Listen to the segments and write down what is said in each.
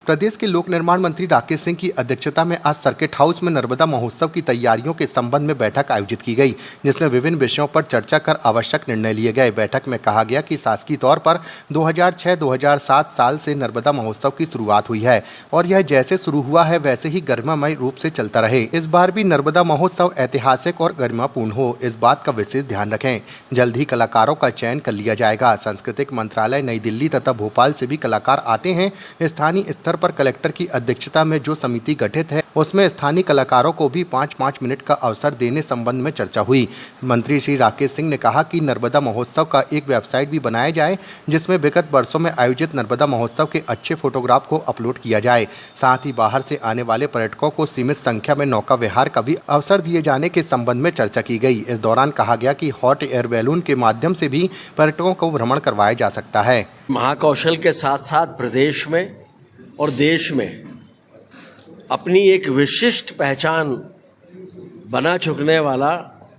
प्रदेश के लोक निर्माण मंत्री राकेश सिंह की अध्यक्षता में आज सर्किट हाउस में नर्मदा महोत्सव की तैयारियों के संबंध में बैठक आयोजित की गई, जिसमें विभिन्न विषयों पर चर्चा कर आवश्यक निर्णय लिए गए। बैठक में कहा गया कि शासकीय तौर पर 2006-2007 साल से नर्मदा महोत्सव की शुरुआत हुई है और यह जैसे शुरू हुआ है वैसे ही गरिमामय रूप से चलता रहे। इस बार भी नर्मदा महोत्सव ऐतिहासिक और गरिमापूर्ण हो, इस बात का विशेष ध्यान रखें। जल्द ही कलाकारों का चयन कर लिया जाएगा। सांस्कृतिक मंत्रालय नई दिल्ली तथा भोपाल से भी कलाकार आते हैं। स्थानीय स्तर पर कलेक्टर की अध्यक्षता में जो समिति गठित है उसमें स्थानीय कलाकारों को भी 5-5 मिनट का अवसर देने संबंध में चर्चा हुई। मंत्री श्री राकेश सिंह ने कहा कि नर्मदा महोत्सव का एक वेबसाइट भी बनाया जाए, जिसमें विगत वर्षों में आयोजित नर्मदा महोत्सव के अच्छे फोटोग्राफ को अपलोड किया जाए। साथ ही बाहर से आने वाले पर्यटकों को सीमित संख्या में नौका विहार का भी अवसर दिए जाने के संबंध में चर्चा की गई। इस दौरान कहा गया कि हॉट एयर बैलून के माध्यम से भी पर्यटकों को भ्रमण करवाया जा सकता है। महाकौशल के साथ साथ प्रदेश में और देश में अपनी एक विशिष्ट पहचान बना चुकने वाला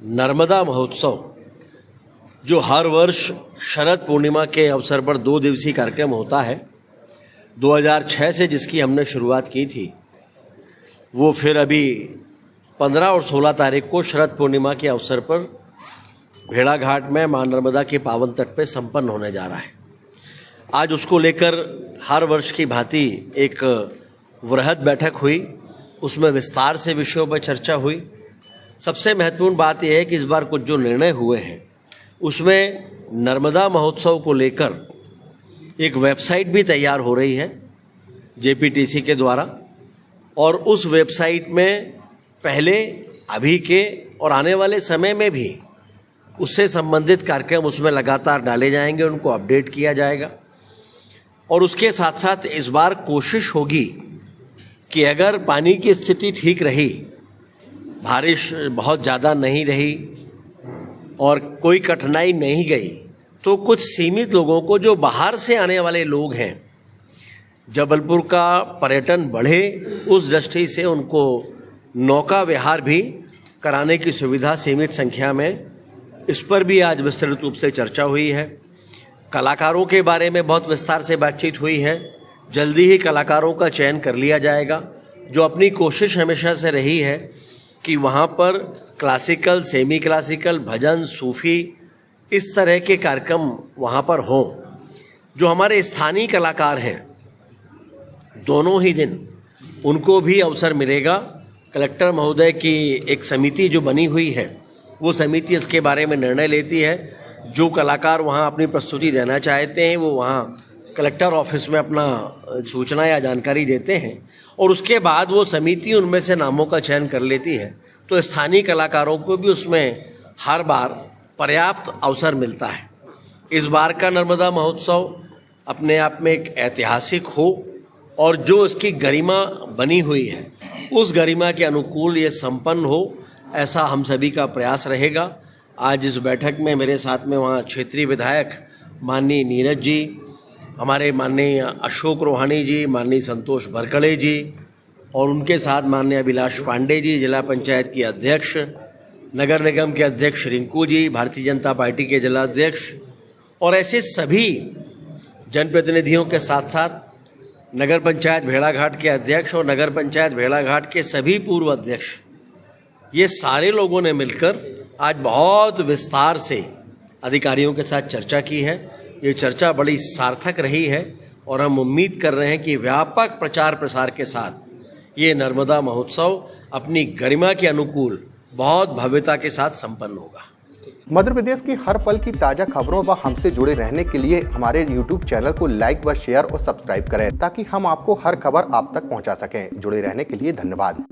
नर्मदा महोत्सव, जो हर वर्ष शरद पूर्णिमा के अवसर पर 2 दिवसीय कार्यक्रम होता है, 2006 से जिसकी हमने शुरुआत की थी, वो फिर अभी 15 और 16 तारीख को शरद पूर्णिमा के अवसर पर भेड़ाघाट में मां नर्मदा के पावन तट पर संपन्न होने जा रहा है। आज उसको लेकर हर वर्ष की भांति एक वृहद बैठक हुई, उसमें विस्तार से विषयों पर चर्चा हुई। सबसे महत्वपूर्ण बात यह है कि इस बार कुछ जो निर्णय हुए हैं उसमें नर्मदा महोत्सव को लेकर एक वेबसाइट भी तैयार हो रही है जेपीटीसी के द्वारा, और उस वेबसाइट में पहले, अभी के और आने वाले समय में भी उससे संबंधित कार्यक्रम उसमें लगातार डाले जाएंगे, उनको अपडेट किया जाएगा। और उसके साथ साथ इस बार कोशिश होगी कि अगर पानी की स्थिति ठीक रही, बारिश बहुत ज़्यादा नहीं रही और कोई कठिनाई नहीं गई, तो कुछ सीमित लोगों को, जो बाहर से आने वाले लोग हैं, जबलपुर का पर्यटन बढ़े उस दृष्टि से उनको नौका विहार भी कराने की सुविधा सीमित संख्या में, इस पर भी आज विस्तृत रूप से चर्चा हुई है। कलाकारों के बारे में बहुत विस्तार से बातचीत हुई है। जल्दी ही कलाकारों का चयन कर लिया जाएगा। जो अपनी कोशिश हमेशा से रही है कि वहाँ पर क्लासिकल, सेमी क्लासिकल, भजन, सूफी, इस तरह के कार्यक्रम वहाँ पर हों। जो हमारे स्थानीय कलाकार हैं, दोनों ही दिन उनको भी अवसर मिलेगा। कलेक्टर महोदय की एक समिति जो बनी हुई है, वो समिति इसके बारे में निर्णय लेती है। जो कलाकार वहाँ अपनी प्रस्तुति देना चाहते हैं वो वहाँ कलेक्टर ऑफिस में अपना सूचना या जानकारी देते हैं, और उसके बाद वो समिति उनमें से नामों का चयन कर लेती है। तो स्थानीय कलाकारों को भी उसमें हर बार पर्याप्त अवसर मिलता है। इस बार का नर्मदा महोत्सव अपने आप में एक ऐतिहासिक हो और जो इसकी गरिमा बनी हुई है उस गरिमा के अनुकूल ये संपन्न हो, ऐसा हम सभी का प्रयास रहेगा। आज इस बैठक में मेरे साथ में वहाँ क्षेत्रीय विधायक माननीय नीरज जी, हमारे माननीय अशोक रोहानी जी, माननीय संतोष भरकड़े जी, और उनके साथ माननीय अभिलाष पांडे जी, जिला पंचायत की अध्यक्ष, नगर निगम के अध्यक्ष रिंकू जी, भारतीय जनता पार्टी के जिला अध्यक्ष, और ऐसे सभी जनप्रतिनिधियों के साथ साथ नगर पंचायत भेड़ाघाट के अध्यक्ष और नगर पंचायत भेड़ाघाट के सभी पूर्व अध्यक्ष, ये सारे लोगों ने मिलकर आज बहुत विस्तार से अधिकारियों के साथ चर्चा की है। ये चर्चा बड़ी सार्थक रही है और हम उम्मीद कर रहे हैं कि व्यापक प्रचार प्रसार के साथ ये नर्मदा महोत्सव अपनी गरिमा के अनुकूल बहुत भव्यता के साथ संपन्न होगा। मध्य प्रदेश की हर पल की ताज़ा खबरों व हमसे जुड़े रहने के लिए हमारे YouTube चैनल को लाइक व शेयर और सब्सक्राइब करें, ताकि हम आपको हर खबर आप तक पहुंचा सकें। जुड़े रहने के लिए धन्यवाद।